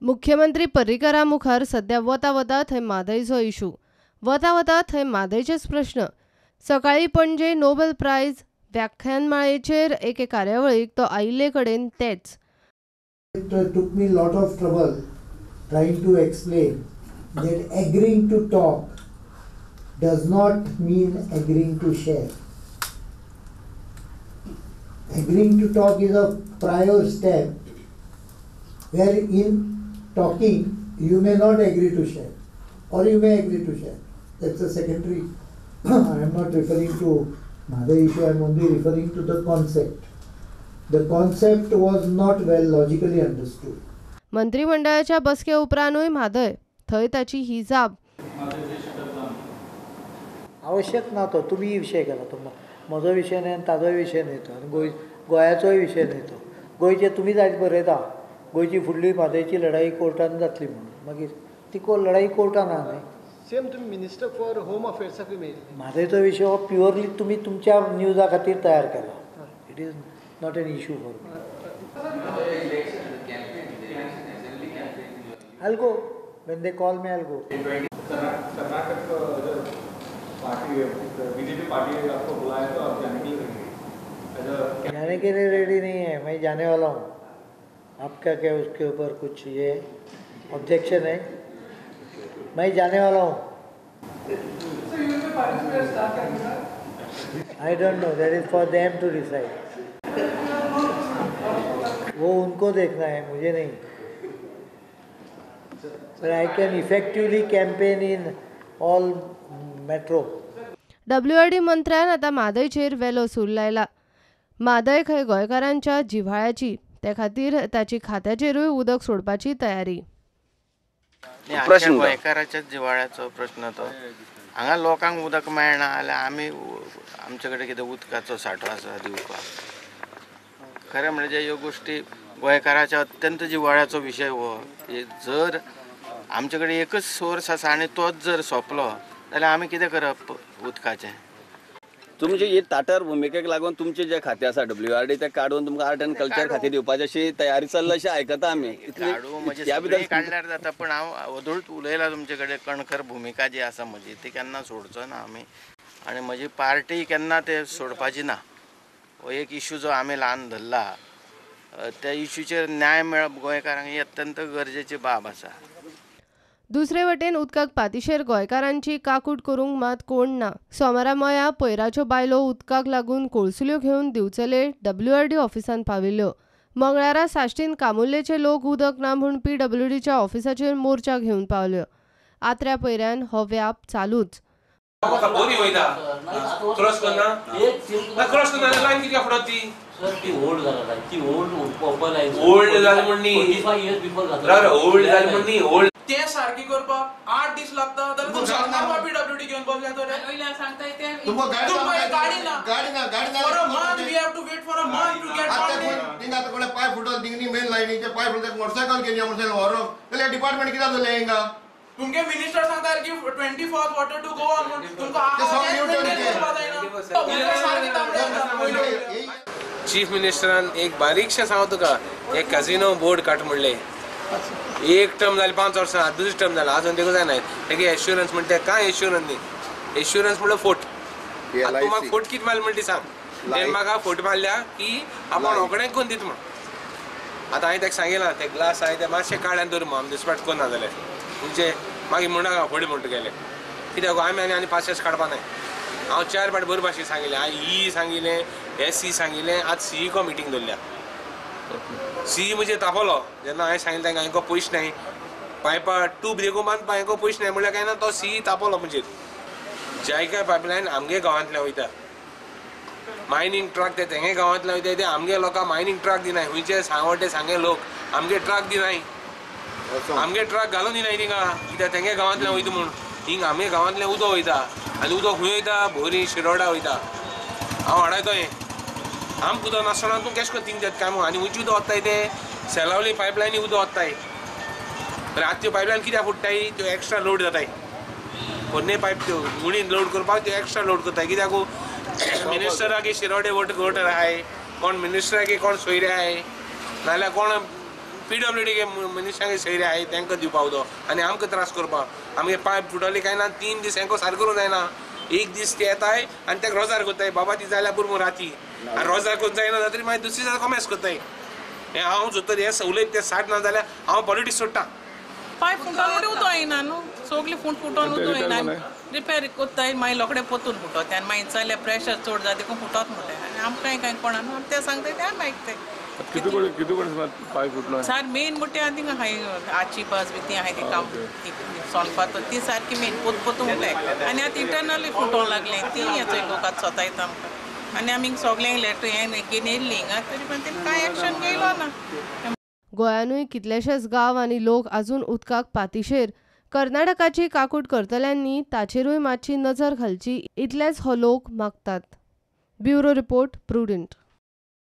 मुख्यमंत्री पर्रीकरा मुखार सध्या वता वता थंय म्हादयचो इशू वता वता थंय म्हादयचेच प्रश्न. सकाळी पणजे नोबेल प्रायज व्याख्यानमाळेचेर एके कार्यावळीक तो आयिल्ले कडेन तेच. It took me a lot of trouble trying to explain that agreeing to talk does not mean agreeing to share. Agreeing to talk is a prior step where in talking you may not agree to share or you may agree to share. That's a secondary. I am not referring to another issue, I am only referring to the concept. The concept was not well logically understood. मंत्रिमंडळाच्या बसके उपरांतूय म्हादय थंय ताची ही जाप. आवश्यक ना तो तुम्ही विषय केला तो म्हजो विशय न्ही ताजोय विशय न्ही तो आनी गोंयाचोय विशय न्ही तो. गोंयचे तुमी जायत बरयता गोंयची फुडली म्हादयची लढाई कोर्टान जातली म्हणून मागीर ती लढाई कोर्टान ना न्ही. सेम तुम्ही मिनिस्टर फॉर होम अफेर्साक मेळिल्ली. म्हादयचो विशय हो प्युअरली तुमी तुमच्या न्यूजा खातीर तयार केला. It is not an issue for me. I'll go. When they call me, I'll go. Karnataka party BJP party ने आपको बुलाया तो आप जाने के लिए रेडी? जाने के लिए रेडी नहीं है, मैं जाने वाला हूँ. आपका क्या उसके ऊपर कुछ ये ऑब्जेक्शन है? मैं जाने वाला हूँ. I don't know. That is for them to decide. वो उनको देखना है, मुझे नहीं. But I can effectively campaign in all metro. WRD मंत्र्यान आतां म्हादयचेर वेलो सूर लायला. म्हादय खंय गोंयकारांच्या जिव्हाळ्याची ते खातीर ताची खात्याचेरूय उदक सोडपाची तयारी. प्रश्न गोंयकाराच्या जिव्हाळ्याचो प्रश्न तो. हांगा लोकांक उदक मेळना जाल्यार आमी आमचे कडेन कितें उदकाचो सांठो आसा दिवपाक. खरें म्हणजे ह्यो गोश्टी गोंयकाराच्या अत्यंत जिव्हाळ्याचो विशय हो. जर आमचे कडेन एकच सोर्स आसा आनी तोच जर सोंपलो जाल्यार आमी कितें करप उदकाचें. तुमचे ही ताटर भुमिकेक लागून तुमचे जे खातें आसा WRD ते काडून तुमकां आर्ट एंड कल्चर खातीर दिवपाची अशी तयारी चल्ला अशें आयकता आमी. काडल्यार जाता पण हांव वदळूच उलयलां तुमचे कडेन. कणखर भुमिका जी आसा म्हजी ती केन्ना सोडचो ना आमी आनी म्हजी पार्टी केन्ना ते सोडपाची ना. हो एक इशू जो आमी ल्हान धरला त्या इशूचेर न्याय मेळप गोंयकारांक ही अत्यंत गरजेची बाब आसा. दुसरे वटेन उदकाक पातीशेर गोंयकारांची काकूट करूंक मात कोण ना. सोमारा मया पयराच्यो बायलो उदकाक लागून कोळसुल्यो घेवन दिवचले WRD ऑफिसांत पाविल्ल्यो. मंगळारा साश्टीन कामुर्लेचे लोक उदक ना म्हूण PWDच्या ऑफिसाचेर मोर्चा घेवन पावल्यो. आत्र्या पयऱ्यान हो व्याप चालूच. बोरी वयता क्रॉस करना क्रॉस करना लाइन कित्याक फुडत ती. सर ती ओल्ड जाला ती ओल्ड ओल्ड जाली म्हणनी 45 इयर्स बिफोर जाता. ओल्ड जाली म्हणनी ओल्ड ते सारखी करपाक 8 दीस लागता जाल्यार तूं सांगता PWD घेवन बसल्या तर वयल्या सांगताय ते तुमकां गाडी ना for a month we have to wait for a month to get on. तिंगा कोले पाय फुटल तिंगनी मेन लाइनीचे पाय फुटल मोटरसायकल घेवन मोटरसायकल व्हरप जाल्यार डिपार्टमेंट कित्याक जालें हिंगा. तुमगे मिनिस्टर सांगता की 24th water to go on तुमकां चीफ मिनिस्टरान एक बारीकशें सांगू तुका एक कॅसिनो बोर्ड काड म्हणलें. एक टर्म जाली 5 वर्सां दुसरी टर्म जाला अजून तेका जायना. तेगे एश्युरन्स म्हणटा कांय एश्युरन्स न्ही. एश्युरन्स म्हणल्यार फोट. तूं म्हाका फोट कितें मारले म्हणटा सांग. तेणें म्हाका फोट मारल्या की आपण रोखडेंच करून दिता म्हण. आतां हांवें तेका सांगिलां ते ग्लास हांवें ते मातशें काळ्यान दवर ऑन द स्पॉट करना जाल्यार म्हणजे मागीर म्हणा फुडें म्हणटा गेले कित्याक आमी आनी 500 काडपा नाय. हांव 4 फावट बरे भाशेन सांगिल्लें. हांवें सांगिल्लें SC सांगिल्लें आज CE को मिटींग दवरल्या. CE म्हणजे तापलो जेन्ना हांवें सांगिल्लें तांकां हांवें पयशे नाय पायपा टू ब्रेको बांदपा हांवें पयशे नाय म्हणल्यार काय ना तो CE तापलो म्हणजे जायकाय पायपलायन आमगे गांवांतल्या वयता. मायनींग ट्रक ते तेंगे गांवांतल्या वयता ते आमगे लोकांक मायनींग ट्रक दिनाय. खंयचे सांगोटे सांगे लोक आमगे ट्रक दिनाय. आमगे ट्रक घालून दिनाय थिंगा कित्याक तेंगे गांवांतल्यान वयता म्हूण. हिंग आमगे गांवांतलें उदक वयता आनी उदक खंय वयता भोरी शिरोडा वयता. हांव हाडयतो हें आमकां उदक नासतना तूं कशें करून थिंग देत काय म्हूण. आनी खंयची उदक वताय ते सेलावली पायपलायनी उदक वताय. आतां त्यो पायपलायन कित्याक फुट्टाय त्यो एक्स्ट्रा लोड जाताय. पोरणे पायप त्यो गुणीन लोड करपाक त्यो एक्स्ट्रा लोड करताय. कित्याक मिनिस्टराक शिरोडे वोटर आहाय कोण मिनिस्टराक कोण सोयरे आहाय नाल्यार कोण PWD मनशांक सोयरे आहाय तांकां दिवपाक उदो आनी आमकां त्रास करपाक आमगे पायप फुटले काय ना 3 दीस हांकां सारको करूंक जायना एक दीस ते येताय आनी ताका रोजार कोत्ताय बाबा ती जाल्यार पुरो राती आनी रोजार कोत जायना जाल्यार मागीर दुसरी दिसा कॉमेस कोत्ताय हें हांव जोतर हें उलयत तें साठ ना जाल्यार हांव पॉलिटिक्स सोडटा पायप फुटोन म्हणटा उदो येना न्हू सगळी फुटोन उदो येना रिपेर कोत्ताय मागीर लोकडें पोतून फुटोत आनी मागीर जाल्यार प्रेशर चड जाता देखून फुटोत म्हणटाय आनी आमकां कांय कोणा न्हू ते सांगताय ते आमी आयकताय सर मेन म्हणटा आनी थिंगा हाय आची बस बी ती आहाय ती काम सोनपात ती सारकी मेन पोत म्हणटाय आनी आतां इंटरनली फुटोंक लागलें ती हेचो लोक आतां सोतायता आमकां आनी आमी सगळ्यांक लेटर हें घेवन येयल्लीं हिंगा तरी पण तेणी कांय एक्शन घेयलो ना गोंयानूय कितलेशेच गांव आनी लोक आजून उदकाक पातीशेर कर्नाटकाची काकूट करतल्यांनी ताचेरूय मातशी नजर घालची इतलेच हो लोक मागतात. Bureau report prudent.